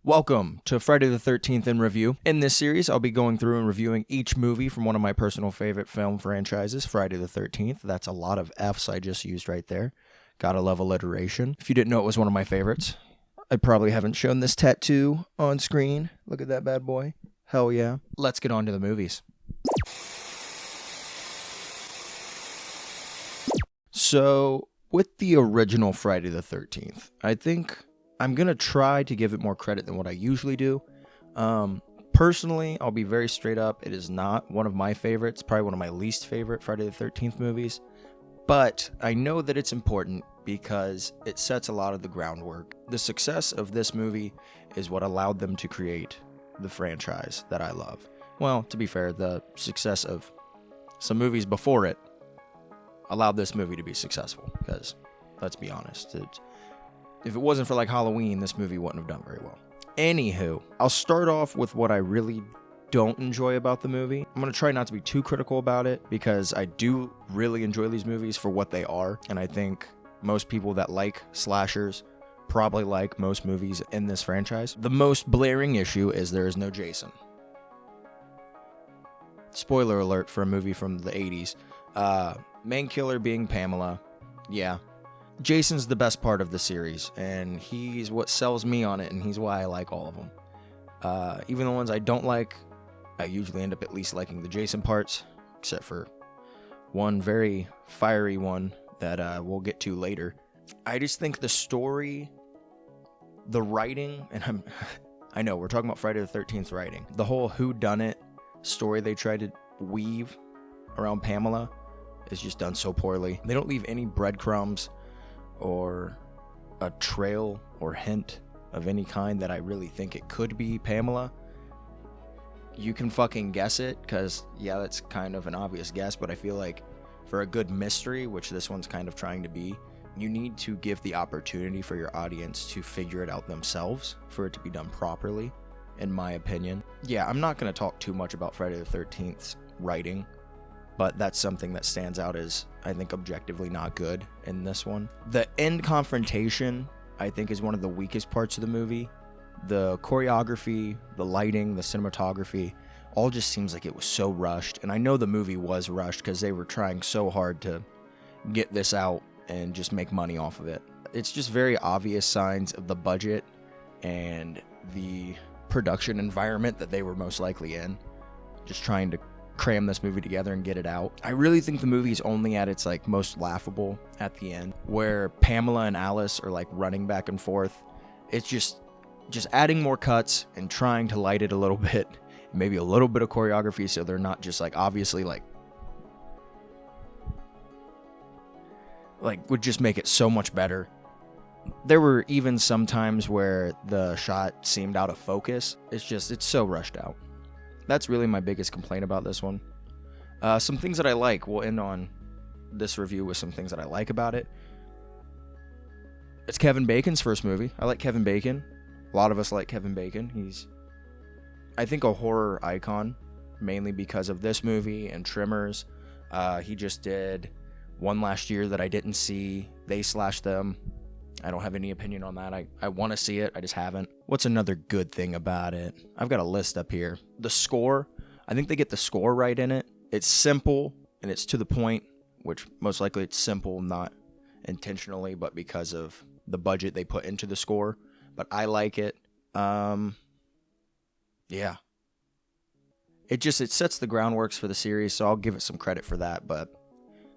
Welcome to Friday the 13th in Review. In this series, I'll be going through and reviewing each movie from one of my personal favorite film franchises, Friday the 13th. That's a lot of F's I just used right there. Gotta love alliteration. If you didn't know it was one of my favorites, I probably haven't shown this tattoo on screen. Look at that bad boy. Hell yeah. Let's get on to the movies. So, with the original Friday the 13th, I think I'm going to try to give it more credit than what I usually do. Personally, I'll be very straight up. It is not one of my favorites, probably one of my least favorite Friday the 13th movies. But I know that it's important because it sets a lot of the groundwork. The success of this movie is what allowed them to create the franchise that I love. Well, to be fair, the success of some movies before it allowed this movie to be successful. Because, let's be honest, if it wasn't for like Halloween, this movie wouldn't have done very well. Anywho, I'll start off with what I really don't enjoy about the movie. I'm going to try not to be too critical about it because I do really enjoy these movies for what they are. And I think most people that like slashers probably like most movies in this franchise. The most blaring issue is there is no Jason. Spoiler alert for a movie from the 80s. Main killer being Pamela. Yeah. Jason's the best part of the series, and he's what sells me on it, and he's why I like all of them. Even the ones I don't like, I usually end up at least liking the Jason parts, except for one very fiery one that we'll get to later. I just think the story, the writing, and I know we're talking about Friday the 13th writing, the whole whodunit story they tried to weave around Pamela is just done so poorly. They don't leave any breadcrumbs or a trail or hint of any kind that I really think it could be Pamela. You can fucking guess it, because, yeah, that's kind of an obvious guess, but I feel like for a good mystery, which this one's kind of trying to be, you need to give the opportunity for your audience to figure it out themselves for it to be done properly, in my opinion. Yeah, I'm not going to talk too much about Friday the 13th's writing, but that's something that stands out as, I think, objectively not good in this one. The end confrontation, I think, is one of the weakest parts of the movie. The choreography, the lighting, the cinematography, all just seems like it was so rushed. And I know the movie was rushed because they were trying so hard to get this out and just make money off of it. It's just very obvious signs of the budget and the production environment that they were most likely in, just trying to cram this movie together and get it out. I really think the movie's only at its like most laughable at the end, where Pamela and Alice are like running back and forth. It's just adding more cuts and trying to light it a little bit, maybe a little bit of choreography so they're not just like obviously like would just make it so much better. There were even some times where the shot seemed out of focus. It's so rushed out. That's really my biggest complaint about this one. Some things that I like. We'll end on this review with some things that I like about it. It's Kevin Bacon's first movie. I like Kevin Bacon. A lot of us like Kevin Bacon. He's, I think, a horror icon, mainly because of this movie and Tremors. He just did one last year that I didn't see. They / Them. I don't have any opinion on that. I want to see it. I just haven't. What's another good thing about it? I've got a list up here. The score. I think they get the score right in it. It's simple and it's to the point, which most likely it's simple, not intentionally, but because of the budget they put into the score. But I like it. Yeah. It sets the groundworks for the series, so I'll give it some credit for that. But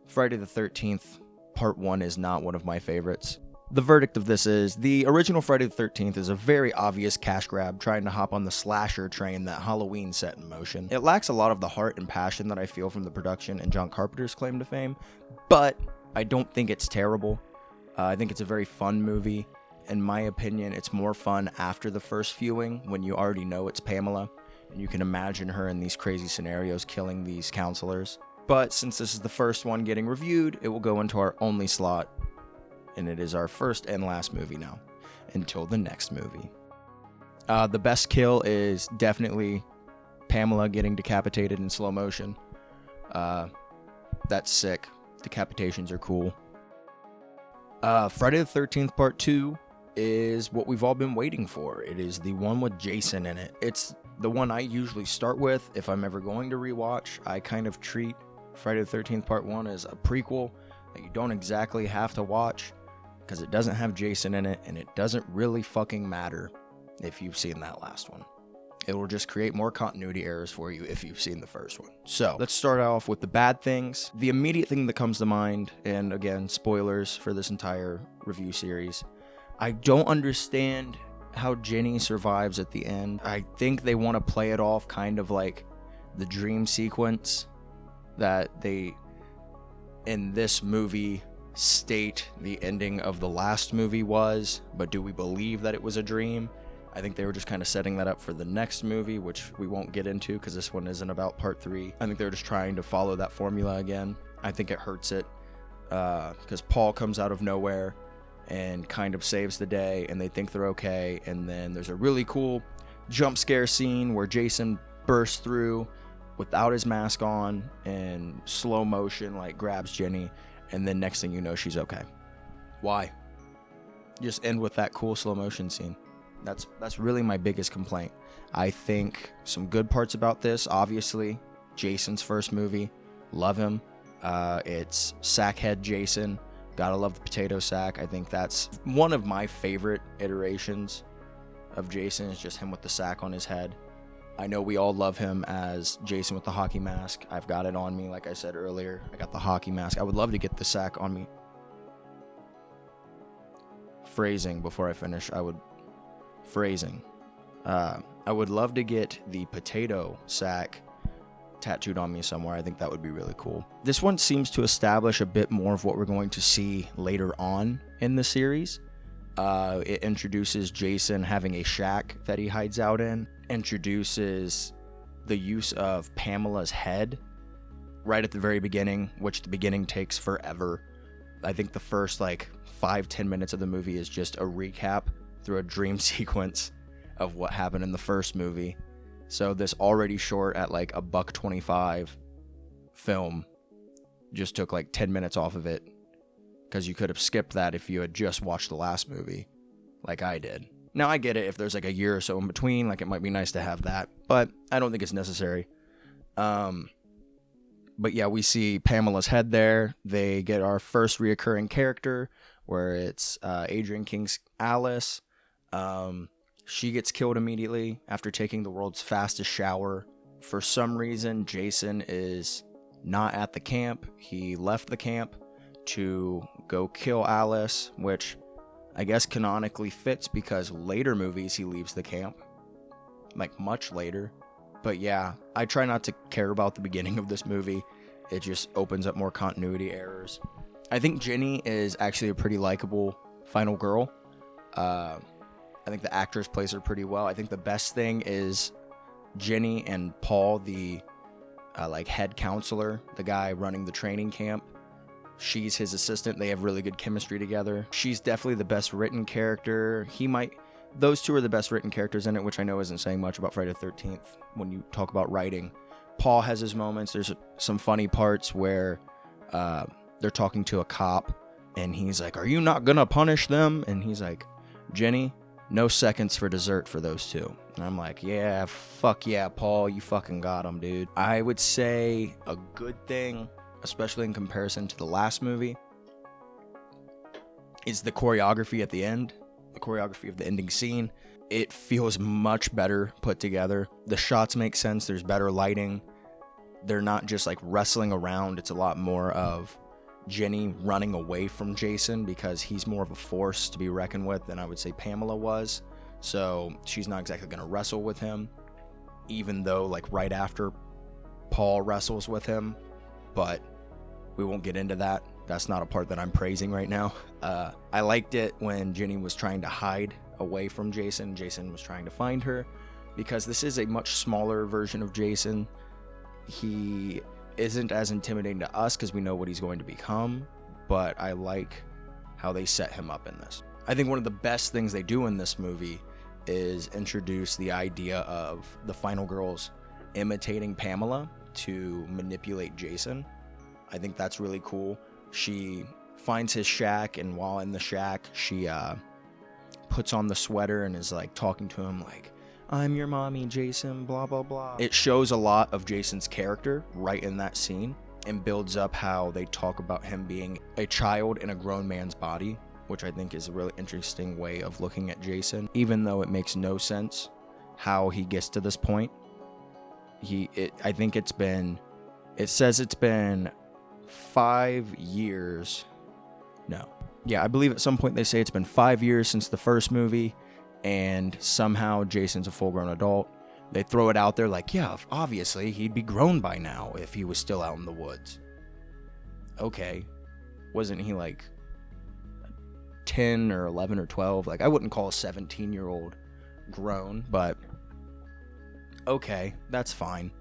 Friday the 13th Part 1 is not one of my favorites. The verdict of this is, the original Friday the 13th is a very obvious cash grab trying to hop on the slasher train that Halloween set in motion. It lacks a lot of the heart and passion that I feel from the production and John Carpenter's claim to fame, but I don't think it's terrible. I think it's a very fun movie. In my opinion, it's more fun after the first viewing when you already know it's Pamela, and you can imagine her in these crazy scenarios killing these counselors. But since this is the first one getting reviewed, it will go into our only slot, and it is our first and last movie now, until the next movie. The best kill is definitely Pamela getting decapitated in slow motion. That's sick. Decapitations are cool. Friday the 13th Part 2 is what we've all been waiting for. It is the one with Jason in it. It's the one I usually start with if I'm ever going to rewatch. I kind of treat Friday the 13th Part 1 as a prequel that you don't exactly have to watch because it doesn't have Jason in it, and it doesn't really fucking matter if you've seen that last one. It will just create more continuity errors for you if you've seen the first one. So let's start off with the bad things. The immediate thing that comes to mind, and again, spoilers for this entire review series, I don't understand how Jenny survives at the end. I think they want to play it off kind of like the dream sequence that they, in this movie, state the ending of the last movie was, but do we believe that it was a dream? I think they were just kind of setting that up for the next movie, which we won't get into because this one isn't about part 3. I think they're just trying to follow that formula again. I think it hurts it because Paul comes out of nowhere and kind of saves the day, and they think they're okay. And then there's a really cool jump scare scene where Jason bursts through without his mask on and slow motion, like grabs Jenny, and then next thing you know, she's okay. Why? Just end with that cool slow motion scene. That's really my biggest complaint. I think some good parts about this, obviously, Jason's first movie, love him. It's sackhead Jason, gotta love the potato sack. I think that's one of my favorite iterations of Jason, is just him with the sack on his head. I know we all love him as Jason with the hockey mask. I've got it on me, like I said earlier. I got the hockey mask. I would love to get the sack on me. Phrasing before I finish. I would love to get the potato sack tattooed on me somewhere. I think that would be really cool. This one seems to establish a bit more of what we're going to see later on in the series. It introduces Jason having a shack that he hides out in, introduces the use of Pamela's head right at the very beginning, which the beginning takes forever. I think the first 5-10 minutes of the movie is just a recap through a dream sequence of what happened in the first movie. So this already short at $1.25 film just took 10 minutes off of it, because you could have skipped that if you had just watched the last movie like I did. Now I get it, if there's a year or so in between, it might be nice to have that, but I don't think it's necessary. But yeah, we see Pamela's head there. They get our first reoccurring character, where it's Adrian King's Alice. She gets killed immediately after taking the world's fastest shower. For some reason, Jason is not at the camp. He left the camp to go kill Alice, which I guess canonically fits because later movies he leaves the camp, much later. But yeah, I try not to care about the beginning of this movie. It just opens up more continuity errors. I think Jenny is actually a pretty likable final girl. I think the actress plays her pretty well. I think the best thing is Jenny and Paul, the head counselor, the guy running the training camp. She's his assistant. They have really good chemistry together. She's definitely the best written character. Those two are the best written characters in it, which I know isn't saying much about Friday the 13th when you talk about writing. Paul has his moments. There's some funny parts where they're talking to a cop, and he's like, "Are you not gonna punish them?" And he's like, "Jenny, no seconds for dessert for those two." And I'm like, yeah, fuck yeah, Paul, you fucking got him, dude. I would say a good thing, especially in comparison to the last movie, is the choreography at the end. The choreography of the ending scene. It feels much better put together. The shots make sense. There's better lighting. They're not just wrestling around. It's a lot more of Jenny running away from Jason, because he's more of a force to be reckoned with than I would say Pamela was. So she's not exactly going to wrestle with him, even though right after Paul wrestles with him, but we won't get into that. That's not a part that I'm praising right now. I liked it when Jenny was trying to hide away from Jason. Jason was trying to find her, because this is a much smaller version of Jason. He isn't as intimidating to us because we know what he's going to become, but I like how they set him up in this. I think one of the best things they do in this movie is introduce the idea of the final girls imitating Pamela to manipulate Jason. I think that's really cool. She finds his shack, and while in the shack, she puts on the sweater and is like talking to him like, I'm your mommy, Jason, blah, blah, blah. It shows a lot of Jason's character right in that scene and builds up how they talk about him being a child in a grown man's body, which I think is a really interesting way of looking at Jason, even though it makes no sense how he gets to this point. I think it says it's been 5 years. No. Yeah, I believe at some point they say it's been 5 years since the first movie, and somehow Jason's a full-grown adult. They throw it out there like, yeah, obviously he'd be grown by now if he was still out in the woods. Okay. Wasn't he like 10 or 11 or 12? Like, I wouldn't call a 17-year-old grown, but okay, that's fine.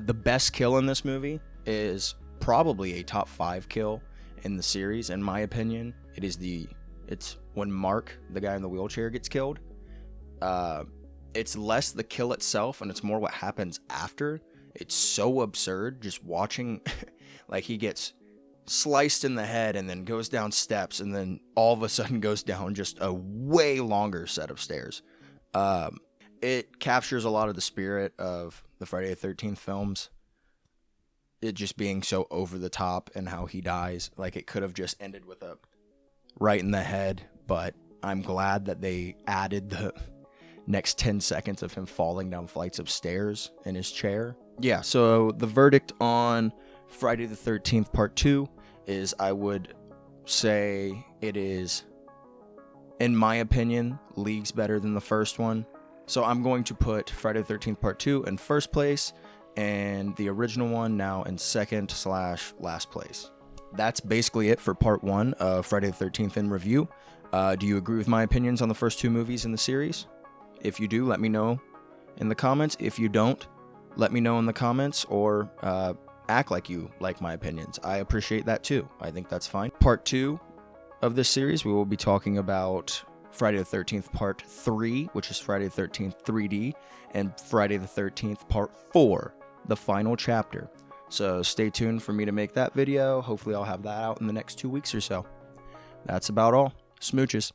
The best kill in this movie is probably a top 5 kill in the series, in my opinion. It's when Mark, the guy in the wheelchair, gets killed. It's less the kill itself, and it's more what happens after. It's so absurd just watching. Like, he gets sliced in the head and then goes down steps, and then all of a sudden goes down just a way longer set of stairs. It captures a lot of the spirit of the Friday the 13th films. It just being so over the top and how he dies. Like, it could have just ended with a right in the head, but I'm glad that they added the next 10 seconds of him falling down flights of stairs in his chair. Yeah, so the verdict on Friday the 13th Part 2 is, I would say it is, in my opinion, leagues better than the first one. So I'm going to put Friday the 13th Part 2 in first place, and the original one now in second/last place. That's basically it for Part 1 of Friday the 13th in review. Do you agree with my opinions on the first 2 movies in the series? If you do, let me know in the comments. If you don't, let me know in the comments, or act like you like my opinions. I appreciate that too. I think that's fine. Part 2 of this series, we will be talking about Friday the 13th Part 3, which is Friday the 13th 3D, and Friday the 13th Part 4, the final chapter. So stay tuned for me to make that video. Hopefully I'll have that out in the next 2 weeks or so. That's about all. Smooches.